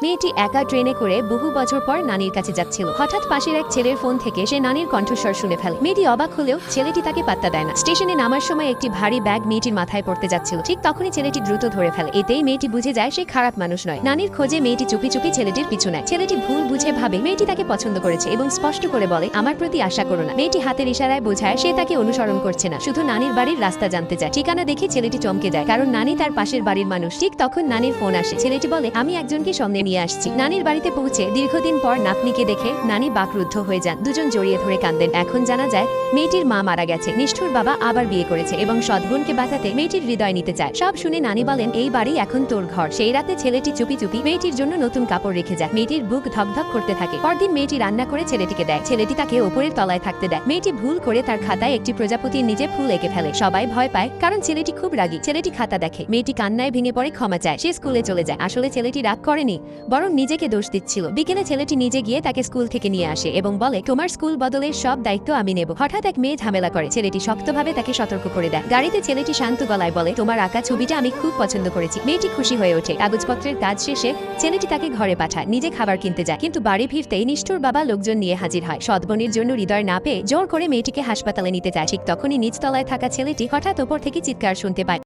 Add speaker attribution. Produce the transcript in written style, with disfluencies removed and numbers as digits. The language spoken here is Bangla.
Speaker 1: মেয়েটি একা ট্রেনে করে বহু বছর পর নানির কাছে যাচ্ছিল। হঠাৎ পাশের এক ছেলের ফোন থেকে সে নানির কণ্ঠস্বর শুনে ফেলে। মেয়েটি অবাক হলেও ছেলেটি তাকে পাত্তা দেয় না। স্টেশনে নামার সময় একটি ভারী ব্যাগ মেয়েটির মাথায় পড়তে যাচ্ছিল। ঠিক তখনই ছেলেটি দ্রুত ধরে ফেলে। এতেই মেয়েটি বুঝে যায় সে খারাপ মানুষ নয়। নানির খোঁজে মেয়েটি চুপি চুপি ছেলেটির পিছু নেয়। ছেলেটি ভুল বুঝে ভাবে মেয়েটি তাকে পছন্দ করেছে এবং স্পষ্ট করে বলে, আমার প্রতি আশা করো না। মেয়েটি হাতের ইশারায় বোঝায় সে তাকে অনুসরণ করছে না, শুধু নানির বাড়ির রাস্তা জানতে চায়। ঠিকানা দেখে ছেলেটি চমকে যায়, কারণ নানি তার পাশের বাড়ির মানুষ। ঠিক তখন নানির ফোন আসে। ছেলেটি বলে, আমি একজনকে সঙ্গে নিয়ে আসছি। নানির বাড়িতে পৌঁছে দীর্ঘদিন পর নাতনিকে দেখে নানি বাকরুদ্ধ হয়ে যান। দুজন জড়িয়ে ধরে কাঁদেন। এখন জানা যায় মেয়েটির মা মারা গেছে, নিষ্ঠুর বাবা আবার বিয়ে করেছে এবং সৎবোনকে বাঁচাতে মেয়েটির হৃদয় নিতে চায়। সব শুনে নানি বলেন, এই বাড়ি এখন তোর ঘর। সেই রাতে ছেলেটি চুপি চুপি মেয়েটির জন্য নতুন কাপড় রেখে যায়। মেয়েটির বুক ধকধক করতে থাকে। পরদিন মেয়েটি রান্না করে ছেলেটিকে দেয়। ছেলেটি তাকে ওপরের তলায় থাকতে দেয়। মেয়েটি ভুল করে তার খাতায় একটি প্রজাপতির নিচে ফুল এঁকে ফেলে। সবাই ভয় পায়, কারণ ছেলেটি খুব রাগী। ছেলেটি খাতা দেখে। মেয়েটি কান্নায় ভেঙে পড়ে ক্ষমা চায়। সে স্কুলে চলে যায়। আসলে ছেলেটি রাগ করেনি, বরং নিজেকে দোষ দিচ্ছিল। বিকেলে ছেলেটি নিজে গিয়ে তাকে স্কুল থেকে নিয়ে আসে এবং বলে, তোমার স্কুল বদলের সব দায়িত্ব আমি নেব। হঠাৎ এক মেয়ে ঝামেলা করে। ছেলেটি শক্তভাবে তাকে সতর্ক করে দেয়। গাড়িতে ছেলেটি শান্ত গলায় বলে, তোমার আঁকা ছবিটা আমি খুব পছন্দ করেছি। মেয়েটি খুশি হয়ে ওঠে। কাগজপত্রের কাজ শেষে ছেলেটি তাকে ঘরে পাঠায়। নিজে খাবার কিনতে যায়, কিন্তু বাড়ি ফিরতেই নিষ্ঠুর বাবা লোকজন নিয়ে হাজির হয়। সৎবোনের জন্য হৃদয় না পেয়ে জোর করে মেয়েটিকে হাসপাতালে নিতে যায়। ঠিক তখনই নিচতলায় থাকা ছেলেটি হঠাৎ ওপর থেকে চিৎকার শুনতে পায়।